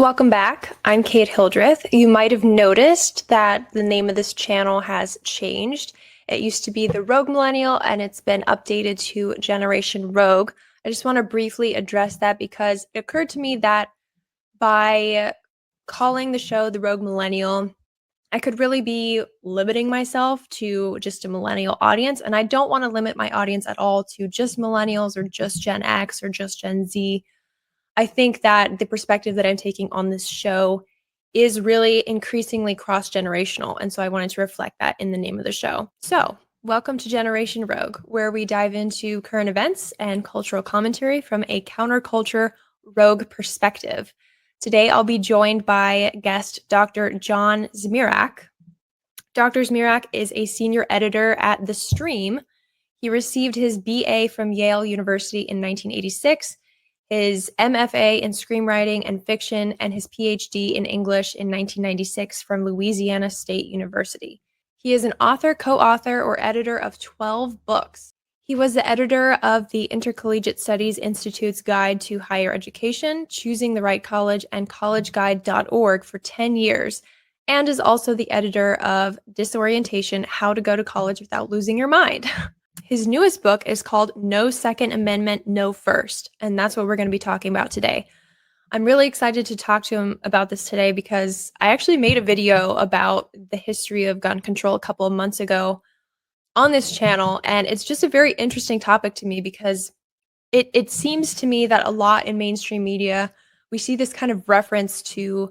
Welcome back. I'm Kate Hildreth. You might have noticed that the name of this channel has changed. It used to be The Rogue Millennial, and it's been updated to Generation Rogue. I just want to briefly address that because it occurred to me that by calling the show The Rogue Millennial, I could really be limiting myself to just a millennial audience, and I don't want to limit my audience at all to just millennials or just Gen X or just Gen Z. I think that the perspective that I'm taking on this show is really increasingly cross-generational, and so I wanted to reflect that in the name of the show. So, welcome to Generation Rogue, where we dive into current events and cultural commentary from a counterculture rogue perspective. Today, I'll be joined by guest Dr. John Zmirak. Dr. Zmirak is a senior editor at The Stream. He received his BA from Yale University in 1986, his MFA in screenwriting and fiction, and his PhD in English in 1996 from Louisiana State University. He is an author, co-author, or editor of 12 books. He was the editor of the Intercollegiate Studies Institute's Guide to Higher Education, Choosing the Right College, and collegeguide.org for 10 years, and is also the editor of Disorientation: How to Go to College Without Losing Your Mind. His newest book is called No Second Amendment, No First, and that's what we're going to be talking about today. I'm really excited to talk to him about this today because I actually made a video about the history of gun control a couple of months ago on this channel, and it's just a very interesting topic to me because it seems to me that a lot in mainstream media, we see this kind of reference to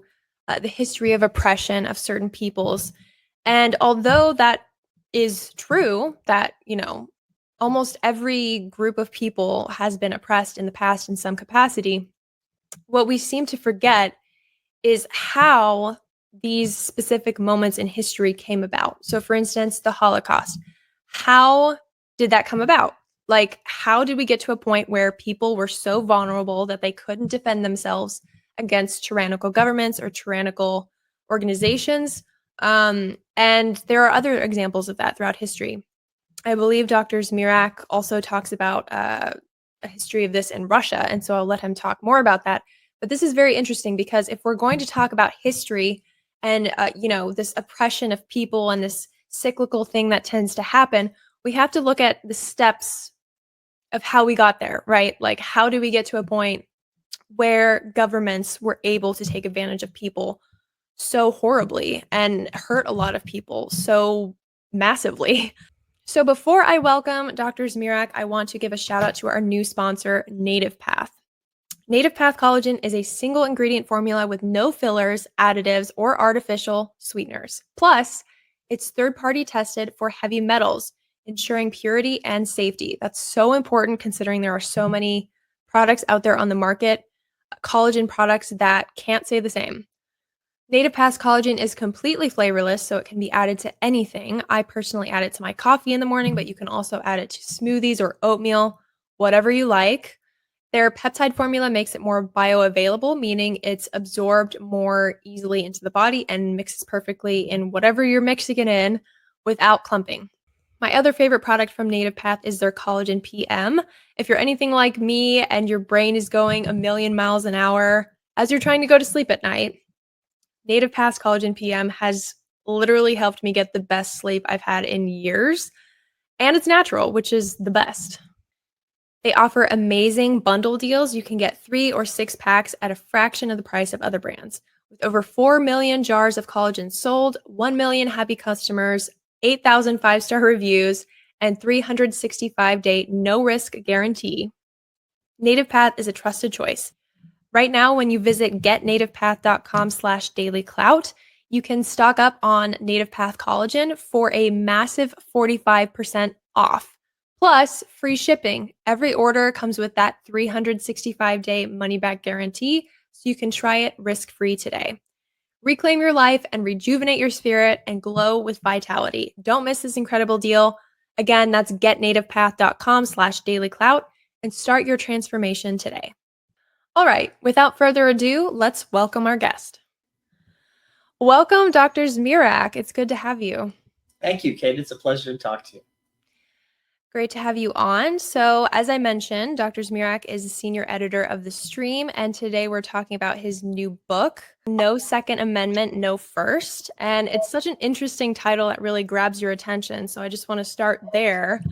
the history of oppression of certain peoples. And although that is true, that, almost every group of people has been oppressed in the past in some capacity, what we seem to forget is how these specific moments in history came about. So, for instance, the Holocaust. How did that come about? Like, how did we get to a point where people were so vulnerable that they couldn't defend themselves against tyrannical governments or tyrannical organizations? And there are other examples of that throughout history. I believe Dr. Zmirak also talks about a history of this in Russia, and so I'll let him talk more about that. But this is very interesting because if we're going to talk about history and this oppression of people and this cyclical thing that tends to happen, we have to look at the steps of how we got there, right? Like, how do we get to a point where governments were able to take advantage of people so horribly and hurt a lot of people so massively? So before I welcome Dr. Zmirak, I want to give a shout out to our new sponsor, Native Path. Native Path Collagen is a single ingredient formula with no fillers, additives, or artificial sweeteners. Plus, it's third-party tested for heavy metals, ensuring purity and safety. That's so important considering there are so many products out there on the market, collagen products that can't say the same. Native Path's collagen is completely flavorless, so it can be added to anything. I personally add it to my coffee in the morning, but you can also add it to smoothies or oatmeal, whatever you like. Their peptide formula makes it more bioavailable, meaning it's absorbed more easily into the body and mixes perfectly in whatever you're mixing it in without clumping. My other favorite product from Native Path is their Collagen PM. If you're anything like me and your brain is going a million miles an hour as you're trying to go to sleep at night, Native Path's Collagen PM has literally helped me get the best sleep I've had in years, and it's natural, which is the best. They offer amazing bundle deals. You can get 3 or 6 packs at a fraction of the price of other brands. With over 4 million jars of collagen sold, 1 million happy customers, 8,000 5-star reviews, and 365-day no-risk guarantee, Native Path is a trusted choice. Right now, when you visit getnativepath.com/dailyclout, you can stock up on Native Path collagen for a massive 45% off. Plus, free shipping. Every order comes with that 365-day money-back guarantee, so you can try it risk-free today. Reclaim your life and rejuvenate your spirit and glow with vitality. Don't miss this incredible deal. Again, that's getnativepath.com/dailyclout and start your transformation today. All right, without further ado, let's welcome our guest. Welcome, Dr. Zmirak. It's good to have you. Thank you, Kate. It's a pleasure to talk to you. Great to have you on. So, as I mentioned, Dr. Zmirak is a senior editor of The Stream, and today we're talking about his new book, No Second Amendment, No First. And it's such an interesting title that really grabs your attention. So, I just want to start there.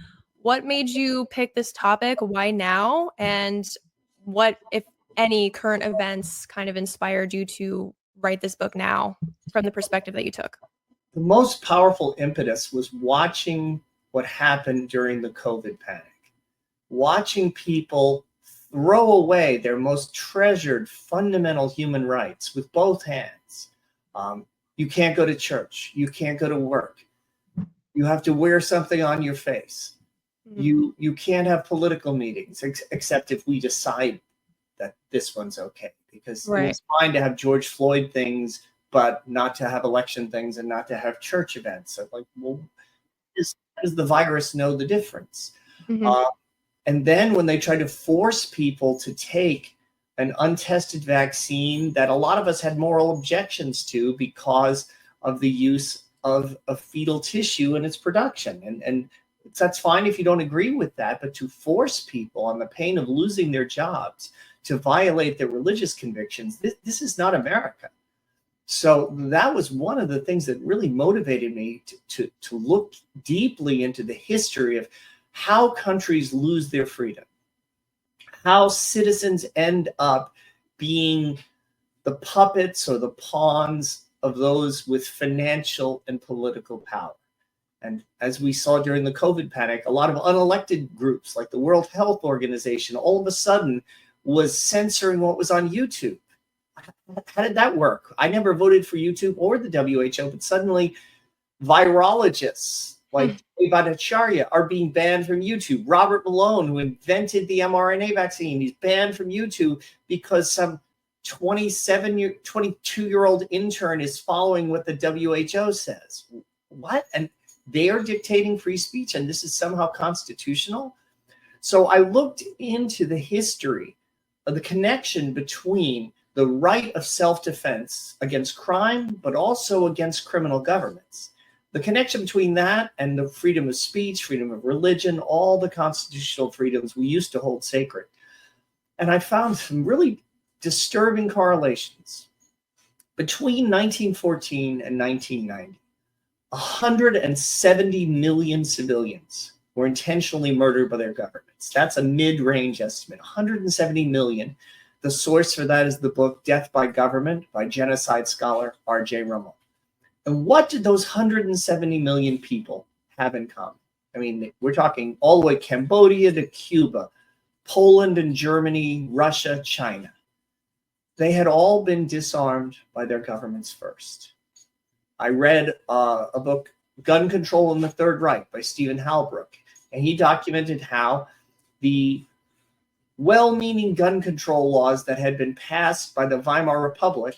What made you pick this topic? Why now? And what, if any, current events kind of inspired you to write this book now from the perspective that you took? The most powerful impetus was watching what happened during the COVID panic, watching people throw away their most treasured fundamental human rights with both hands. You can't go to church. You can't go to work. You have to wear something on your face. You can't have political meetings except if we decide that this one's okay, because Right. it was fine to have George Floyd things, but not to have election things and not to have church events. So like, well, does the virus know the difference? Mhm. And then when they tried to force people to take an untested vaccine that a lot of us had moral objections to because of the use of fetal tissue in its production. And that's fine if you don't agree with that, but to force people on the pain of losing their jobs to violate their religious convictions, this is not America. So that was one of the things that really motivated me to look deeply into the history of how countries lose their freedom, how citizens end up being the puppets or the pawns of those with financial and political power. And as we saw during the COVID panic, a lot of unelected groups like the World Health Organization all of a sudden was censoring what was on YouTube. How did that work? I never voted for YouTube or the WHO, but suddenly virologists like Bhattacharya are being banned from YouTube. Robert Malone, who invented the mRNA vaccine, he's banned from YouTube because some 22-year-old intern is following what the WHO says. What? And they are dictating free speech, and this is somehow constitutional? So I looked into the history of the connection between the right of self-defense against crime, but also against criminal governments. The connection between that and the freedom of speech, freedom of religion, all the constitutional freedoms we used to hold sacred. And I found some really disturbing correlations. Between 1914 and 1990, 170 million civilians were intentionally murdered by their governments. That's a mid-range estimate, 170 million. The source for that is the book Death by Government by genocide scholar R.J. Rummel. And what did those 170 million people have in common? I mean, we're talking all the way Cambodia to Cuba, Poland and Germany, Russia, China. They had all been disarmed by their governments first. I read a book, Gun Control in the Third Reich by Stephen Halbrook, and he documented how the well-meaning gun control laws that had been passed by the Weimar Republic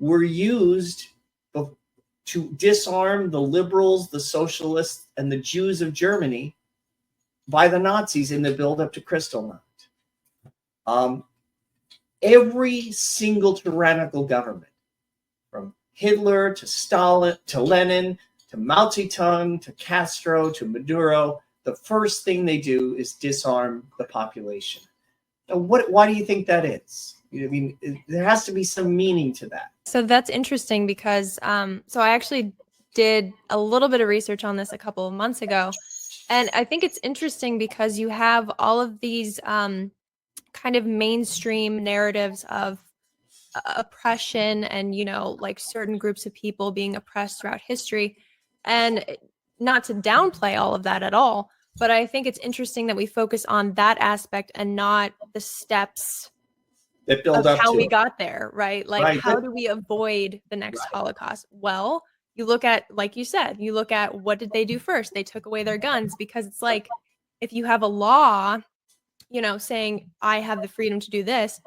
were used to disarm the liberals, the socialists, and the Jews of Germany by the Nazis in the build-up to Kristallnacht. Every single tyrannical government, from Hitler to Stalin to Lenin to Mao Zedong to Castro to Maduro, the first thing they do is disarm the population. Now, why do you think that is? I mean, there has to be some meaning to that. So that's interesting because so I actually did a little bit of research on this a couple of months ago. And I think it's interesting because you have all of these kind of mainstream narratives of oppression and, like certain groups of people being oppressed throughout history. And not to downplay all of that at all, but I think it's interesting that we focus on that aspect and not the steps that build of up how to we it. got there, right? Like, Right. how do we avoid the next Right. Holocaust? Well, you look at, like you said, you look at what did they do first? They took away their guns, because it's like, if you have a law, saying I have the freedom to do this,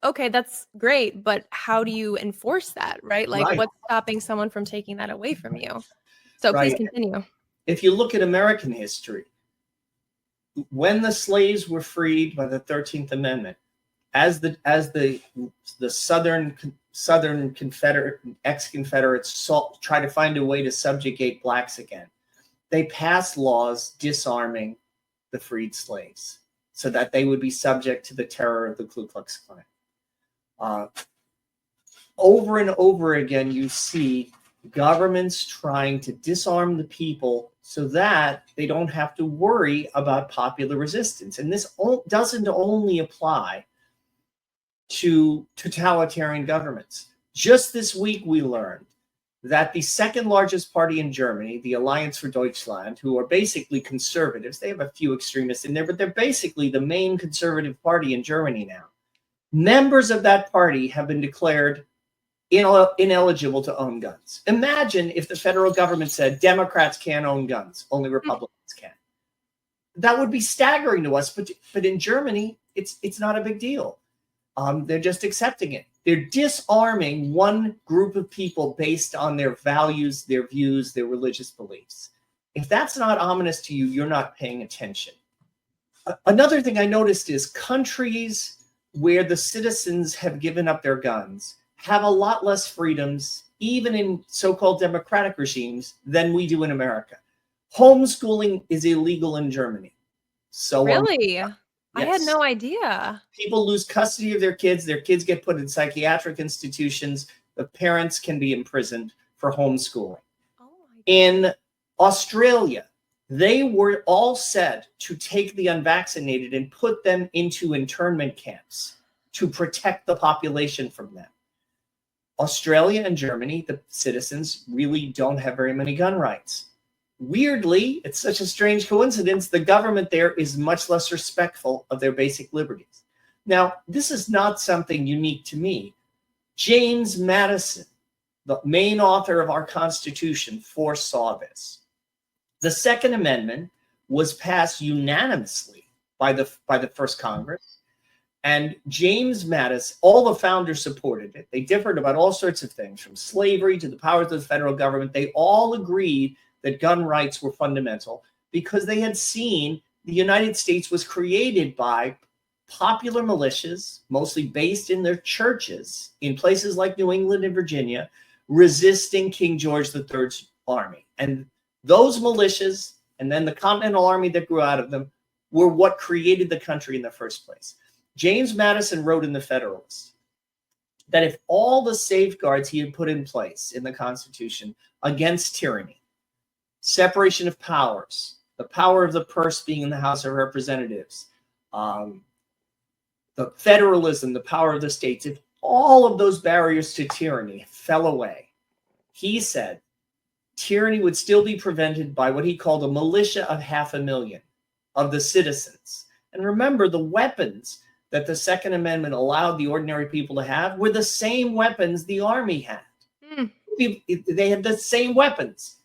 okay, that's great, but how do you enforce that, right? Like, Right. what's stopping someone from taking that away from you? So please Right. continue. If you look at American history, when the slaves were freed by the 13th Amendment, as the Southern Confederate ex-Confederates tried to find a way to subjugate blacks again, they passed laws disarming the freed slaves so that they would be subject to the terror of the Ku Klux Klan. Over and over again, you see governments trying to disarm the people so that they don't have to worry about popular resistance. And this doesn't only apply to totalitarian governments. Just this week, we learned that the second largest party in Germany, the Alliance for Deutschland, who are basically conservatives, they have a few extremists in there, but they're basically the main conservative party in Germany now. Members of that party have been declared ineligible to own guns. Imagine if the federal government said Democrats can't own guns, only Republicans can. That would be staggering to us, but in Germany, it's not a big deal. They're just accepting it. They're disarming one group of people based on their values, their views, their religious beliefs. If that's not ominous to you, you're not paying attention. Another thing I noticed is countries where the citizens have given up their guns have a lot less freedoms, even in so-called democratic regimes, than we do in America. Homeschooling is illegal in Germany. So Really? Yes. I had no idea. People lose custody of their kids get put in psychiatric institutions, the parents can be imprisoned for homeschooling. In Australia, they were all said to take the unvaccinated and put them into internment camps to protect the population from them. Australia and Germany, the citizens really don't have very many gun rights. Weirdly, it's such a strange coincidence, the government there is much less respectful of their basic liberties. Now, this is not something unique to me. James Madison, the main author of our Constitution, foresaw this. The Second Amendment was passed unanimously by the first Congress. And James Madison, all the founders supported it. They differed about all sorts of things, from slavery to the powers of the federal government. They all agreed that gun rights were fundamental because they had seen the United States was created by popular militias, mostly based in their churches, in places like New England and Virginia, resisting King George III's army. And those militias, and then the Continental Army that grew out of them, were what created the country in the first place. James Madison wrote in the Federalist that if all the safeguards he had put in place in the Constitution against tyranny, separation of powers, the power of the purse being in the House of Representatives, the federalism, the power of the states, if all of those barriers to tyranny fell away, he said tyranny would still be prevented by what he called a militia of 500,000 of the citizens. And remember, the weapons that the Second Amendment allowed the ordinary people to have were the same weapons the army had. They had the same weapons.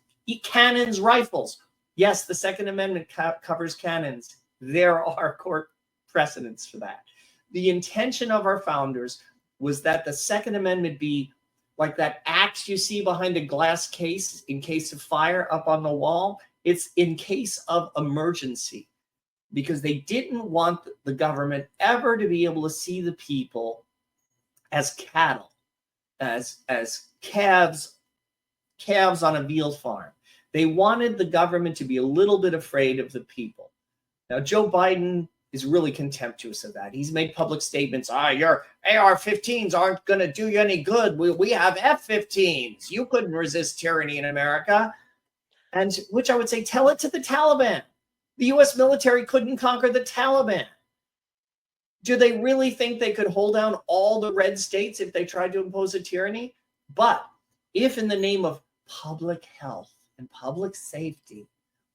Cannons, rifles. Yes, the Second Amendment covers cannons. There are court precedents for that. The intention of our founders was that the Second Amendment be like that axe you see behind a glass case in case of fire up on the wall. It's in case of emergency, because they didn't want the government ever to be able to see the people as cattle, as calves on a veal farm. They wanted the government to be a little bit afraid of the people. Now, Joe Biden is really contemptuous of that. He's made public statements, your AR-15s aren't going to do you any good. We have F-15s. You couldn't resist tyranny in America. And which I would say, tell it to the Taliban. The U.S. military couldn't conquer the Taliban. Do they really think they could hold down all the red states if they tried to impose a tyranny? But if in the name of public health and public safety,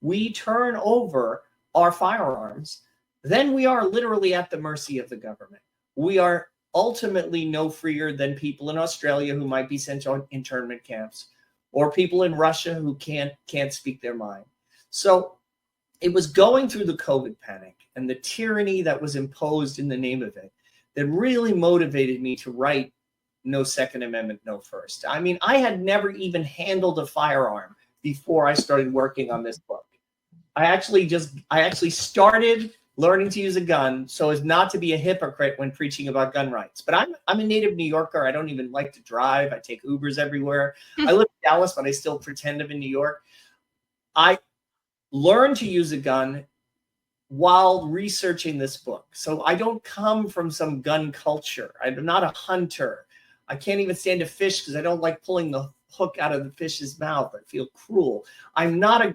we turn over our firearms, then we are literally at the mercy of the government. We are ultimately no freer than people in Australia who might be sent to internment camps, or people in Russia who can't speak their mind. So it was going through the COVID panic and the tyranny that was imposed in the name of it that really motivated me to write No Second Amendment, No First. I mean, I had never even handled a firearm before I started working on this book. I actually started learning to use a gun so as not to be a hypocrite when preaching about gun rights. But I'm a native New Yorker. I don't even like to drive. I take Ubers everywhere. I live in Dallas, but I still pretend I'm in New York. I learned to use a gun while researching this book. So I don't come from some gun culture. I'm not a hunter. I can't even stand a fish because I don't like pulling the hook out of the fish's mouth. I feel cruel. I'm not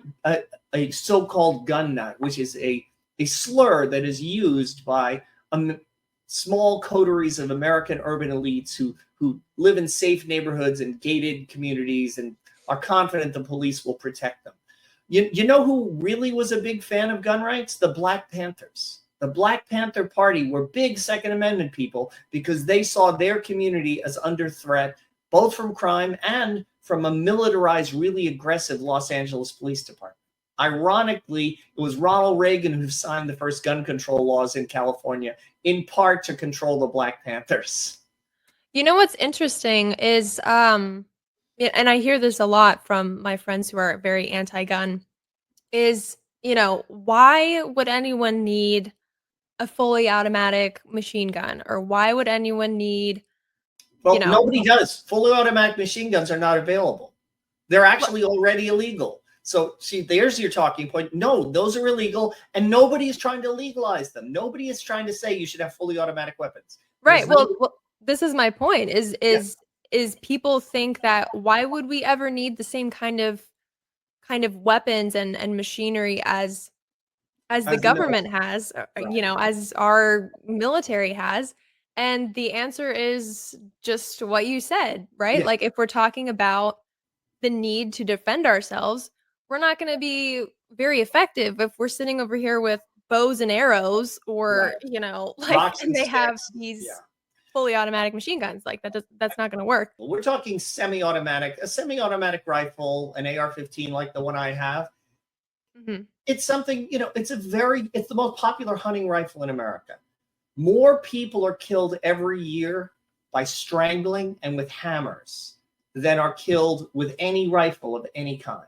a so-called gun nut, which is a slur that is used by small coteries of American urban elites who live in safe neighborhoods and gated communities and are confident the police will protect them. You know who really was a big fan of gun rights? The Black Panthers. The Black Panther Party were big Second Amendment people because they saw their community as under threat, both from crime and from a militarized, really aggressive Los Angeles Police Department. Ironically, it was Ronald Reagan who signed the first gun control laws in California, in part to control the Black Panthers. You know what's interesting is, and I hear this a lot from my friends who are very anti-gun, is, why would anyone need a fully automatic machine gun? Or why would anyone need, Well, nobody does. Fully automatic machine guns are not available. They're actually already illegal. So see, there's your talking point. No, those are illegal, and nobody is trying to legalize them. Nobody is trying to say you should have fully automatic weapons. Right. Well, this is my point. Is people think that why would we ever need the same kind of weapons and machinery as the government has, as our military has? And the answer is just what you said, right? Yeah. Like if we're talking about the need to defend ourselves, we're not going to be very effective if we're sitting over here with bows and arrows or, and they have these fully automatic machine guns. Like that's not going to work. Well, we're talking semi-automatic, a semi-automatic rifle, an AR-15 like the one I have. Mm-hmm. It's something, it's the most popular hunting rifle in America. More people are killed every year by strangling and with hammers than are killed with any rifle of any kind.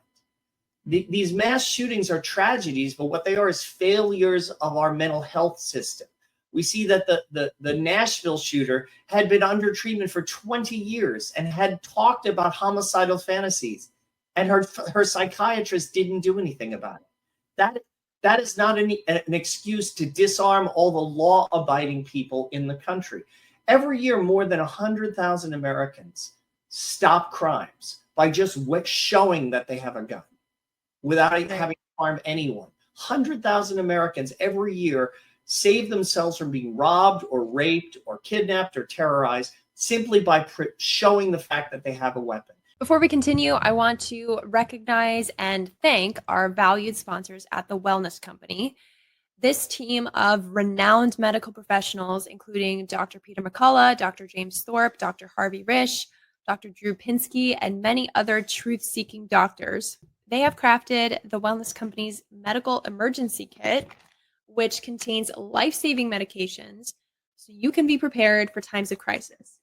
These mass shootings are tragedies, but what they are is failures of our mental health system. We see that the Nashville shooter had been under treatment for 20 years and had talked about homicidal fantasies, and her psychiatrist didn't do anything about it. That is not an excuse to disarm all the law-abiding people in the country. Every year, more than 100,000 Americans stop crimes by just showing that they have a gun without having to harm anyone. 100,000 Americans every year save themselves from being robbed or raped or kidnapped or terrorized simply by showing the fact that they have a weapon. Before we continue, I want to recognize and thank our valued sponsors at The Wellness Company. This team of renowned medical professionals, including Dr. Peter McCullough, Dr. James Thorpe, Dr. Harvey Risch, Dr. Drew Pinsky, and many other truth-seeking doctors, they have crafted The Wellness Company's Medical Emergency Kit, which contains life-saving medications so you can be prepared for times of crisis.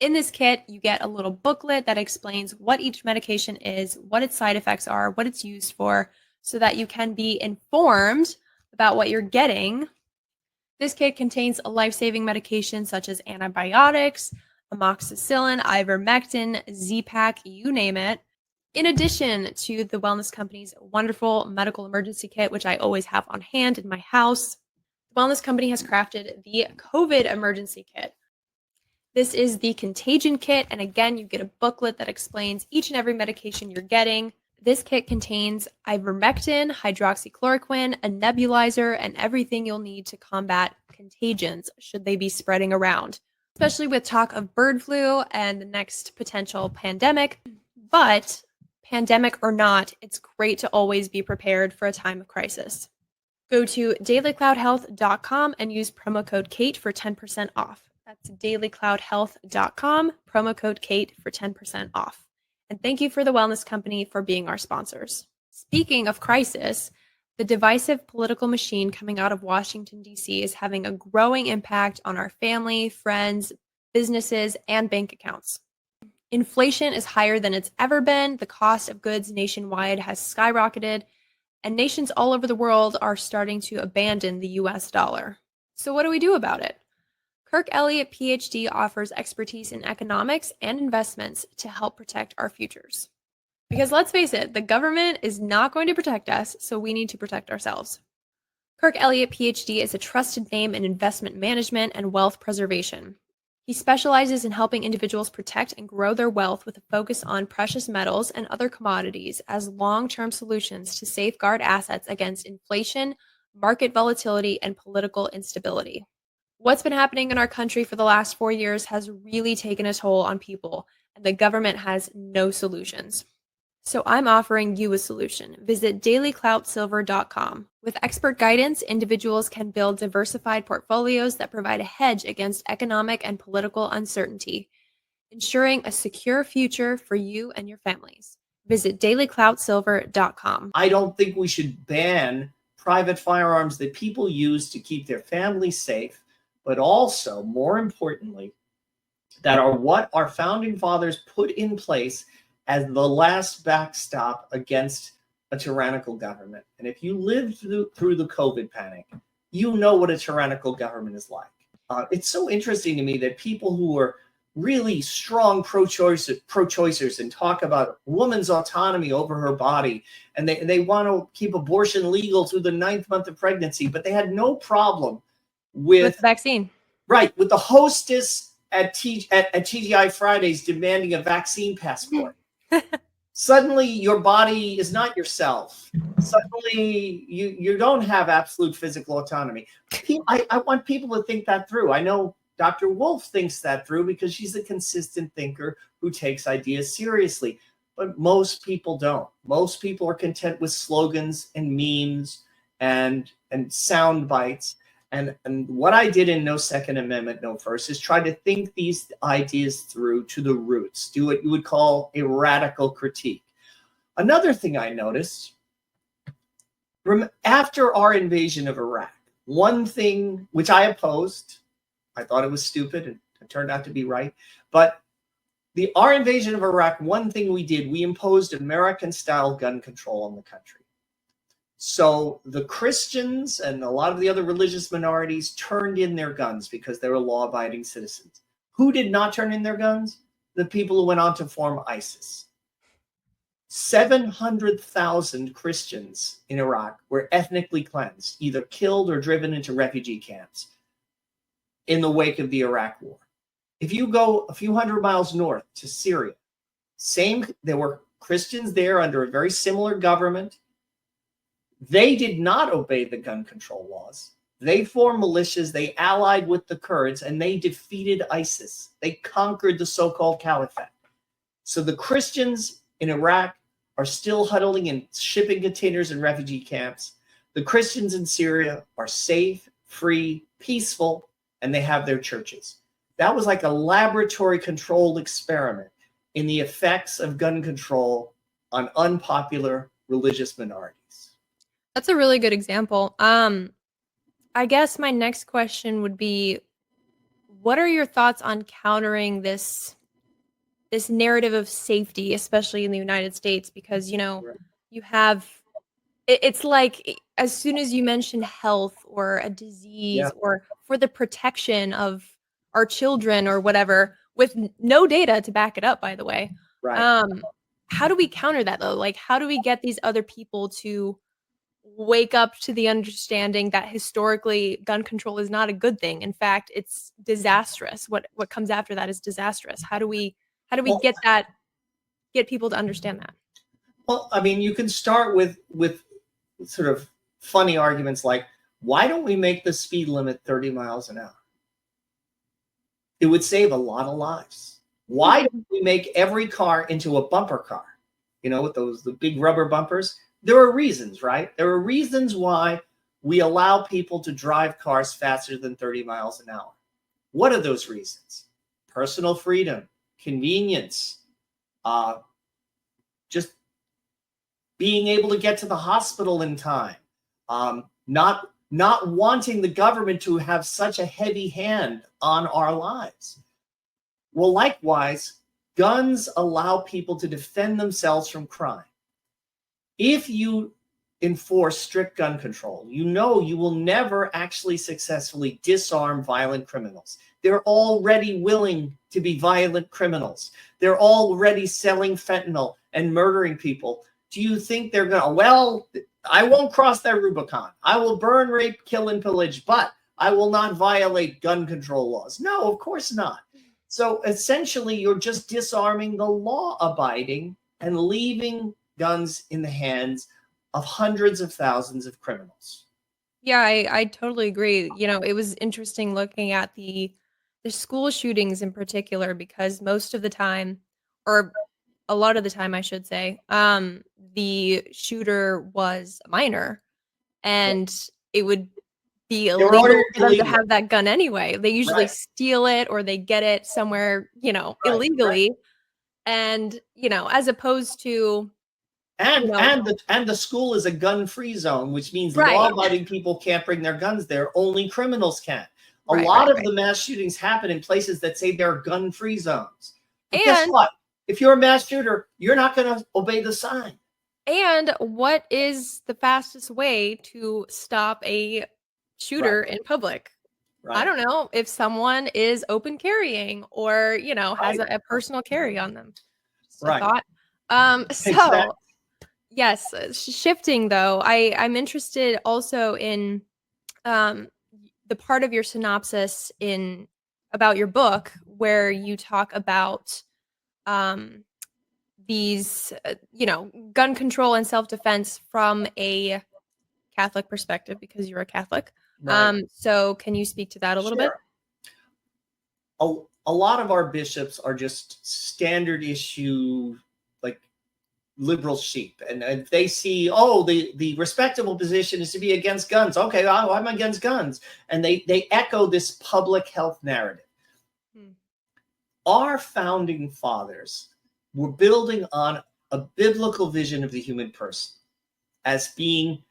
In this kit, you get a little booklet that explains what each medication is, what its side effects are, what it's used for, so that you can be informed about what you're getting. This kit contains life-saving medications such as antibiotics, amoxicillin, ivermectin, Z-Pak, you name it. In addition to the Wellness Company's wonderful medical emergency kit, which I always have on hand in my house, the Wellness Company has crafted the COVID emergency kit. This is the contagion kit, and again, you get a booklet that explains each and every medication you're getting. This kit contains ivermectin, hydroxychloroquine, a nebulizer, and everything you'll need to combat contagions should they be spreading around, especially with talk of bird flu and the next potential pandemic. But pandemic or not, it's great to always be prepared for a time of crisis. Go to dailycloudhealth.com and use promo code KATE for 10% off. That's dailycloudhealth.com, promo code KATE for 10% off. And thank you for the Wellness Company for being our sponsors. Speaking of crisis, the divisive political machine coming out of Washington, D.C. is having a growing impact on our family, friends, businesses, and bank accounts. Inflation is higher than it's ever been. The cost of goods nationwide has skyrocketed, and nations all over the world are starting to abandon the US dollar. So what do we do about it? Kirk Elliott, PhD, offers expertise in economics and investments to help protect our futures. Because let's face it, the government is not going to protect us, so we need to protect ourselves. Kirk Elliott, PhD, is a trusted name in investment management and wealth preservation. He specializes in helping individuals protect and grow their wealth with a focus on precious metals and other commodities as long-term solutions to safeguard assets against inflation, market volatility, and political instability. What's been happening in our country for the last 4 years has really taken a toll on people, and the government has no solutions. So I'm offering you a solution. Visit dailycloutsilver.com. With expert guidance, individuals can build diversified portfolios that provide a hedge against economic and political uncertainty, ensuring a secure future for you and your families. Visit dailycloutsilver.com. I don't think we should ban private firearms that people use to keep their families safe, but also, more importantly, that are what our founding fathers put in place as the last backstop against a tyrannical government. And if you lived through the COVID panic, you know what a tyrannical government is like. It's so interesting to me that people who are really strong pro-choicers and talk about woman's autonomy over her body, and they want to keep abortion legal through the 9th month of pregnancy, but they had no problem with vaccine. Right, with the hostess at TGI Fridays demanding a vaccine passport. Suddenly, your body is not yourself. Suddenly, you don't have absolute physical autonomy. I want people to think that through. I know Dr. Wolf thinks that through because she's a consistent thinker who takes ideas seriously. But most people don't. Most people are content with slogans and memes and sound bites. And what I did in No Second Amendment, No First is try to think these ideas through to the roots, do what you would call a radical critique. Another thing I noticed, after our invasion of Iraq, one thing which I opposed, I thought it was stupid and it turned out to be right, but our invasion of Iraq, one thing we did, we imposed American-style gun control on the country. So the Christians and a lot of the other religious minorities turned in their guns because they were law-abiding citizens. Who did not turn in their guns? The people who went on to form ISIS. 700,000 Christians in Iraq were ethnically cleansed, either killed or driven into refugee camps in the wake of the Iraq War. If you go a few hundred miles north to Syria, there were Christians there under a very similar government. They did not obey the gun control laws. They formed militias, they allied with the Kurds, and they defeated ISIS. They conquered the so-called caliphate. So the Christians in Iraq are still huddling in shipping containers and refugee camps. The Christians in Syria are safe, free, peaceful, and they have their churches. That was like a laboratory-controlled experiment in the effects of gun control on unpopular religious minorities. That's a really good example. I guess my next question would be, what are your thoughts on countering this narrative of safety, especially in the United States? Because, you have, it's like as soon as you mention health or a disease or for the protection of our children or whatever, with no data to back it up, by the way. Right. How do we counter that though? Like, how do we get these other people to wake up to the understanding that historically gun control is not a good thing? In fact, it's disastrous. What comes after that is disastrous. How do we get people to understand that? Well, I mean, you can start with sort of funny arguments like, why don't we make the speed limit 30 miles an hour? It would save a lot of lives. Why don't we make every car into a bumper car? With the big rubber bumpers. There are reasons, right? There are reasons why we allow people to drive cars faster than 30 miles an hour. What are those reasons? Personal freedom, convenience, just being able to get to the hospital in time, not wanting the government to have such a heavy hand on our lives. Well, likewise, guns allow people to defend themselves from crime. If you enforce strict gun control, you will never actually successfully disarm violent criminals. They're already willing to be violent criminals. They're already selling fentanyl and murdering people. Do you think they're going to, I won't cross that Rubicon. I will burn, rape, kill, and pillage, but I will not violate gun control laws. No, of course not. So essentially, you're just disarming the law-abiding and leaving guns in the hands of hundreds of thousands of criminals. Yeah, I totally agree. You know, it was interesting looking at the school shootings in particular because most of the time, or a lot of the time, I should say, the shooter was a minor, and it would be They were illegal ordered for them to illegally. have that gun anyway. They usually Right. steal it or they get it somewhere, you know, Right. illegally. And, you know, as opposed to, you know, And the school is a gun-free zone, which means right, law-abiding people can't bring their guns there. Only criminals can. A right, lot right, of right. the mass shootings happen in places that say they're gun-free zones. But guess And what? If you're a mass shooter, you're not going to obey the sign. And what is the fastest way to stop a Right. shooter in public? I Right. don't know, if someone is open carrying or, you know, has Right. a personal carry on them. Just a Right. thought. Exactly. So yes, shifting though, I'm interested also in um, the part of your synopsis in about your book where you talk about um, these, you know, gun control and self-defense from a Catholic perspective because you're a Catholic. Right. So can you speak to that a little bit? Sure. A lot of our bishops are just standard issue, like liberal sheep, and if they see, oh, the respectable position is to be against guns, okay, I'm against guns, and they echo this public health narrative. Our founding fathers were building on a biblical vision of the human person as being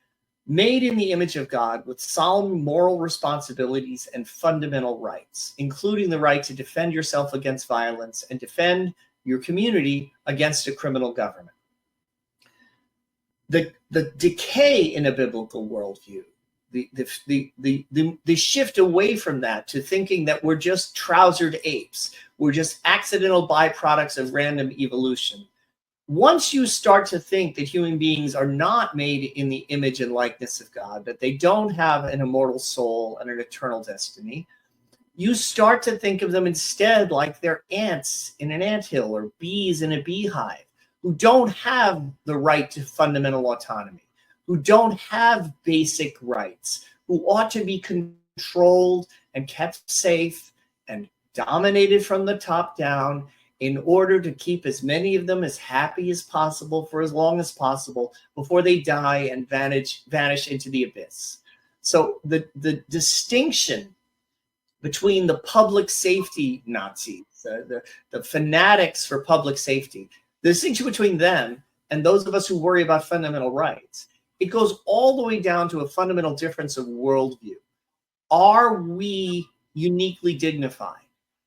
made in the image of God with solemn moral responsibilities and fundamental rights, including the right to defend yourself against violence and defend your community against a criminal government. The decay in a biblical worldview, the shift away from that to thinking that we're just trousered apes, we're just accidental byproducts of random evolution. Once you start to think that human beings are not made in the image and likeness of God, that they don't have an immortal soul and an eternal destiny, you start to think of them instead like they're ants in an anthill or bees in a beehive who don't have the right to fundamental autonomy, who don't have basic rights, who ought to be controlled and kept safe and dominated from the top down in order to keep as many of them as happy as possible for as long as possible before they die and vanish into the abyss. So the distinction between the public safety Nazis, the fanatics for public safety, the distinction between them and those of us who worry about fundamental rights, it goes all the way down to a fundamental difference of worldview. Are we uniquely dignified?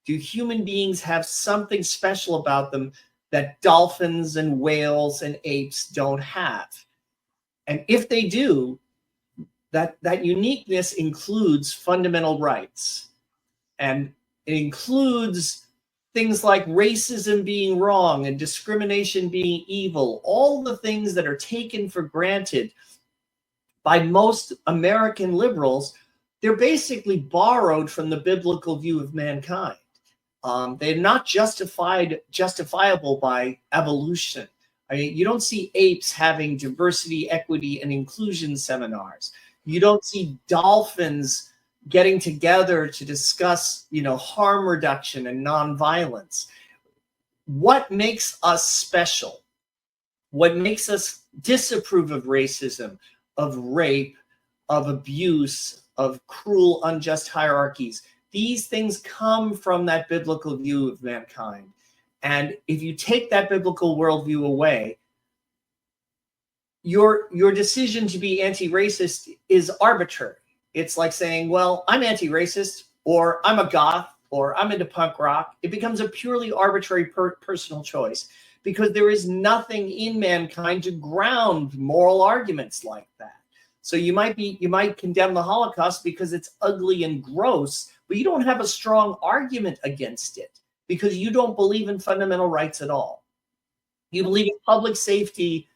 Do human beings have something special about them that dolphins and whales and apes don't have? And if they do, that uniqueness includes fundamental rights. And it includes things like racism being wrong and discrimination being evil, all the things that are taken for granted by most American liberals. They're basically borrowed from the biblical view of mankind. They're not justifiable by evolution. I mean, you don't see apes having diversity, equity, and inclusion seminars. You don't see dolphins getting together to discuss, harm reduction and nonviolence. What makes us special? What makes us disapprove of racism, of rape, of abuse, of cruel, unjust hierarchies? These things come from that biblical view of mankind. And if you take that biblical worldview away, your decision to be anti-racist is arbitrary. It's like saying, well, I'm anti-racist, or I'm a goth, or I'm into punk rock. It becomes a purely arbitrary personal choice because there is nothing in mankind to ground moral arguments like that. So you might condemn the Holocaust because it's ugly and gross, but you don't have a strong argument against it because you don't believe in fundamental rights at all. You believe in public safety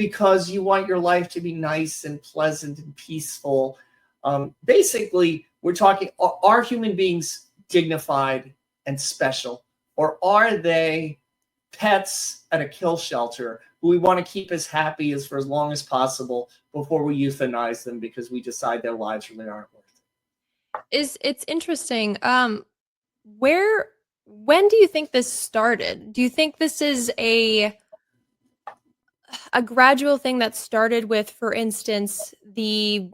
because you want your life to be nice and pleasant and peaceful. Basically, we're talking, are human beings dignified and special, or are they pets at a kill shelter who we want to keep as happy as for as long as possible before we euthanize them because we decide their lives really aren't worth it? It's interesting. Where when do you think this started? Do you think this is a gradual thing that started with, for instance, the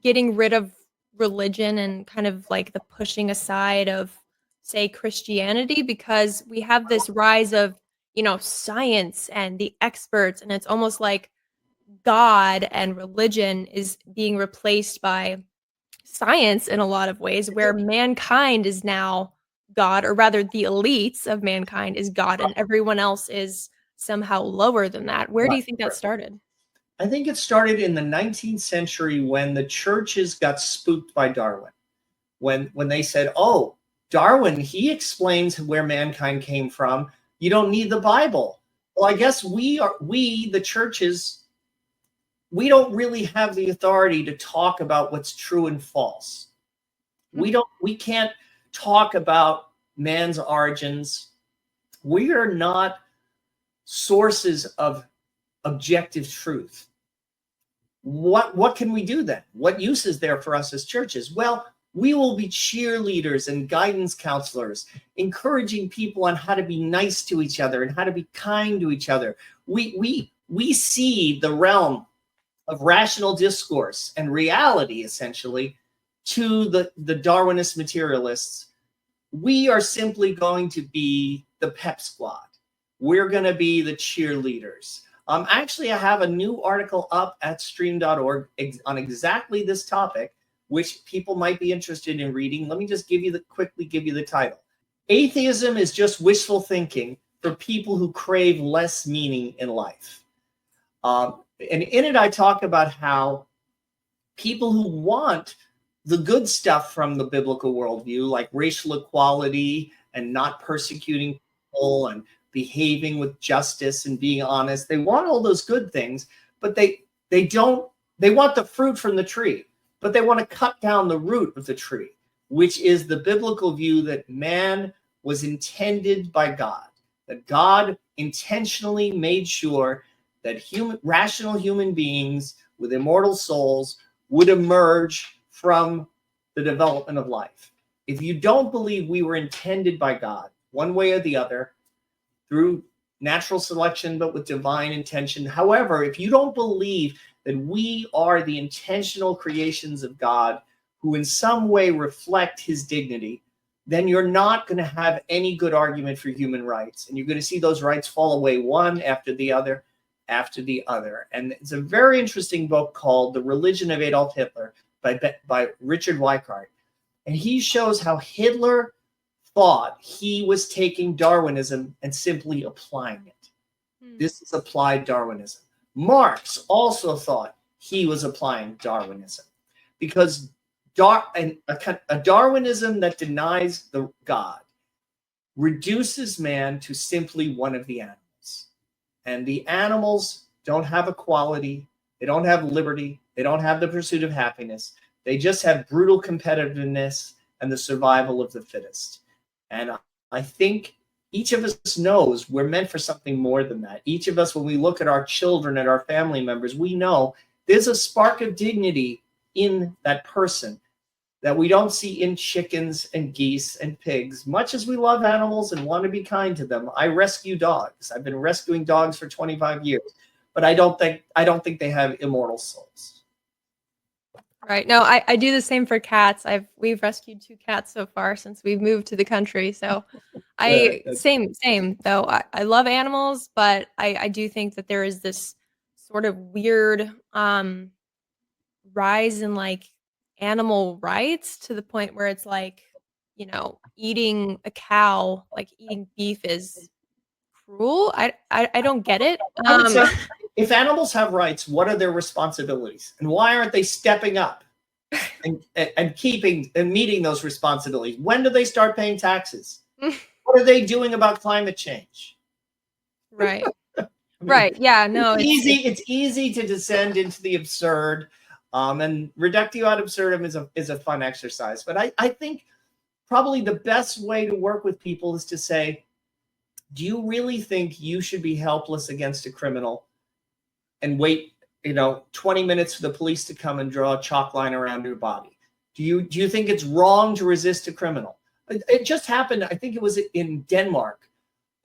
getting rid of religion and kind of like the pushing aside of, say, Christianity, because we have this rise of, science and the experts, and it's almost like God and religion is being replaced by science in a lot of ways, where mankind is now God, or rather the elites of mankind is God, and everyone else is somehow lower than that. Where do you think that started? I think it started in the 19th century when the churches got spooked by Darwin. When they said, "Oh, Darwin, he explains where mankind came from. You don't need the Bible." Well, I guess the churches, we don't really have the authority to talk about what's true and false. We can't talk about man's origins. We are not sources of objective truth. What can we do then? What use is there for us as churches? Well, we will be cheerleaders and guidance counselors, encouraging people on how to be nice to each other and how to be kind to each other. We see the realm of rational discourse and reality, essentially, to the Darwinist materialists. We are simply going to be the pep squad. We're going to be the cheerleaders. Actually, I have a new article up at stream.org on exactly this topic, which people might be interested in reading. Let me just quickly give you the title. Atheism is just wishful thinking for people who crave less meaning in life. And in it, I talk about how people who want the good stuff from the biblical worldview, like racial equality and not persecuting people and behaving with justice and being honest, they want all those good things, but they want the fruit from the tree, but they want to cut down the root of the tree, which is the biblical view that man was intended by God, that God intentionally made sure that rational human beings with immortal souls would emerge from the development of life. If you don't believe we were intended by God, one way or the other, through natural selection, but with divine intention. However, if you don't believe that we are the intentional creations of God who in some way reflect his dignity, then you're not going to have any good argument for human rights. And you're going to see those rights fall away one after the other after the other. And it's a very interesting book called The Religion of Adolf Hitler by Richard Weikart. And he shows how Hitler thought he was taking Darwinism and simply applying it. This is applied Darwinism. Marx also thought he was applying Darwinism, because a Darwinism that denies the God reduces man to simply one of the animals. And the animals don't have equality. They don't have liberty. They don't have the pursuit of happiness. They just have brutal competitiveness and the survival of the fittest. And I think each of us knows we're meant for something more than that. Each of us, when we look at our children and our family members, we know there's a spark of dignity in that person that we don't see in chickens and geese and pigs. Much as we love animals and want to be kind to them, I rescue dogs. I've been rescuing dogs for 25 years, but I don't think they have immortal souls. Right. No, I do the same for cats. We've rescued 2 cats so far since we've moved to the country. So same though. I love animals, but I do think that there is this sort of weird rise in like animal rights, to the point where it's like, eating a cow, like eating beef, is cruel. I don't get it. I would say, if animals have rights, what are their responsibilities? And why aren't they stepping up and keeping and meeting those responsibilities? When do they start paying taxes? What are they doing about climate change? Right. Right. Yeah. No, It's easy to descend into the absurd, and reductio ad absurdum is a fun exercise. But I think probably the best way to work with people is to say, do you really think you should be helpless against a criminal and wait, 20 minutes for the police to come and draw a chalk line around your body? Do you think it's wrong to resist a criminal? It just happened. I think it was in Denmark.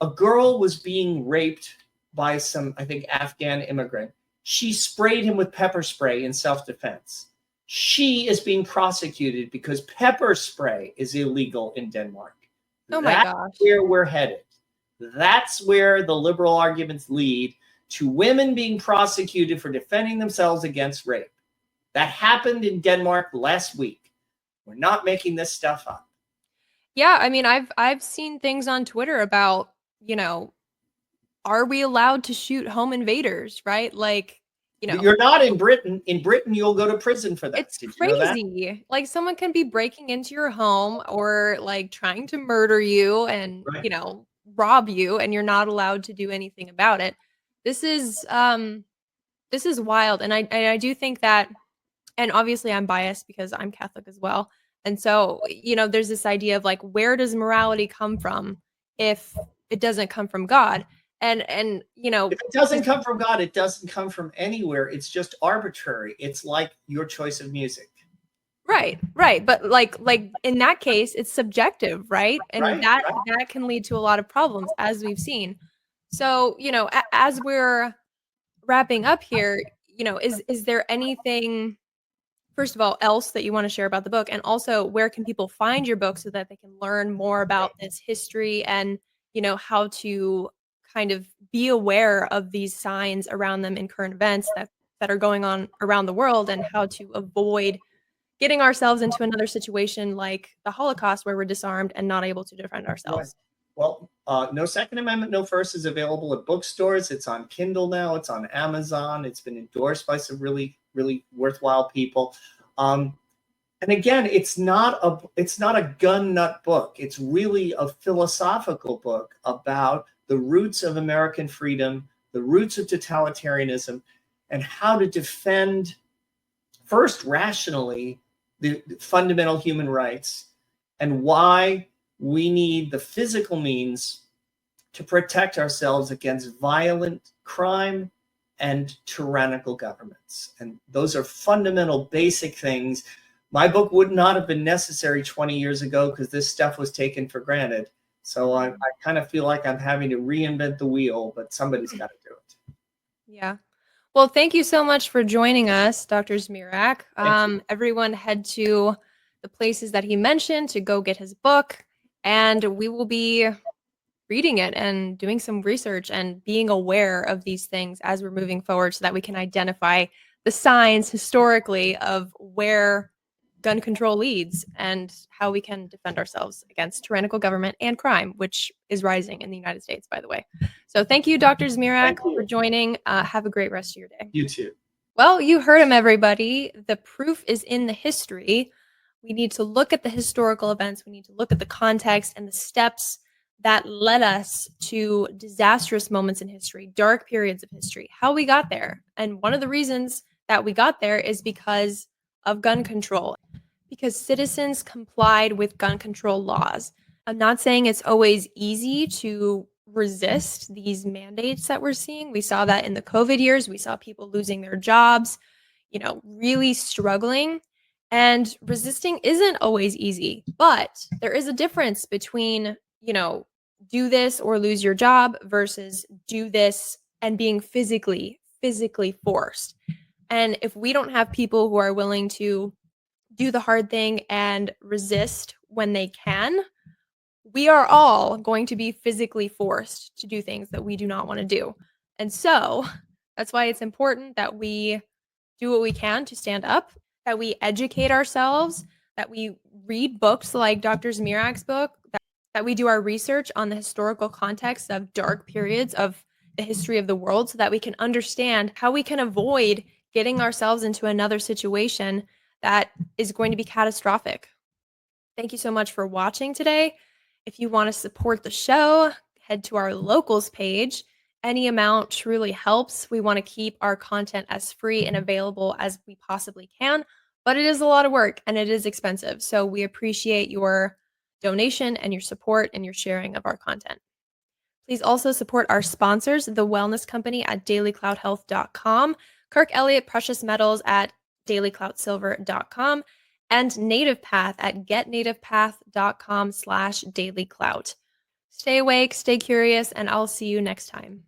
A girl was being raped by some, I think, Afghan immigrant. She sprayed him with pepper spray in self-defense. She is being prosecuted because pepper spray is illegal in Denmark. Oh my That's gosh. where we're headed. That's where the liberal arguments lead to women being prosecuted for defending themselves against rape. That happened in Denmark last week. We're not making this stuff up. Yeah, I mean, I've seen things on Twitter about, are we allowed to shoot home invaders, right? Like, You're not in Britain. In Britain, you'll go to prison for that. it's Did you know that? crazy. Like someone can be breaking into your home or like trying to murder you and, Right. rob you, and you're not allowed to do anything about it. This is wild. And I do think that, and obviously I'm biased because I'm Catholic as well. And so, there's this idea of like, where does morality come from if it doesn't come from God? And If it doesn't come from God, it doesn't come from anywhere. It's just arbitrary. It's like your choice of music. right. But like in that case, it's subjective, right? And Right, that right. that can lead to a lot of problems, as we've seen. So, as we're wrapping up here, is there anything, first of all, else that you want to share about the book? And also, where can people find your book so that they can learn more about this history and, how to kind of be aware of these signs around them in current events that are going on around the world, and how to avoid getting ourselves into another situation like the Holocaust where we're disarmed and not able to defend Right. ourselves? Well, No Second Amendment, No First is available at bookstores. It's on Kindle now. It's on Amazon. It's been endorsed by some really, really worthwhile people. And again, it's not a gun nut book. It's really a philosophical book about the roots of American freedom, the roots of totalitarianism, and how to defend, first rationally, the fundamental human rights, and why we need the physical means to protect ourselves against violent crime and tyrannical governments. And those are fundamental, basic things. My book would not have been necessary 20 years ago because this stuff was taken for granted. So I kind of feel like I'm having to reinvent the wheel, but somebody's got to do it. Yeah. Well, thank you so much for joining us, Dr. Zmirak. Thank you. Everyone head to the places that he mentioned to go get his book, and we will be reading it and doing some research and being aware of these things as we're moving forward so that we can identify the signs historically of where gun control leads and how we can defend ourselves against tyrannical government and crime, which is rising in the United States, by the way. So thank you, Dr. Zmirak, for joining. Have a great rest of your day. You too. Well, you heard him, everybody. The proof is in the history. We need to look at the historical events. We need to look at the context and the steps that led us to disastrous moments in history, dark periods of history, how we got there. And one of the reasons that we got there is because of gun control, because citizens complied with gun control laws. I'm not saying it's always easy to resist these mandates that we're seeing. We saw that in the COVID years. We saw people losing their jobs, really struggling. And resisting isn't always easy, but there is a difference between, do this or lose your job versus do this and being physically forced. And if we don't have people who are willing to do the hard thing and resist when they can, we are all going to be physically forced to do things that we do not want to do. And so that's why it's important that we do what we can to stand up, that we educate ourselves, that we read books like Dr. Zmirak's book, that we do our research on the historical context of dark periods of the history of the world so that we can understand how we can avoid getting ourselves into another situation that is going to be catastrophic. Thank you so much for watching today. If you want to support the show, head to our locals page Any amount truly helps. We want to keep our content as free and available as we possibly can, but it is a lot of work and it is expensive. So we appreciate your donation and your support and your sharing of our content. Please also support our sponsors, The Wellness Company at dailycloudhealth.com, Kirk Elliott Precious Metals at dailycloudsilver.com, and Native Path at getnativepath.com/dailyclout. Stay awake, stay curious, and I'll see you next time.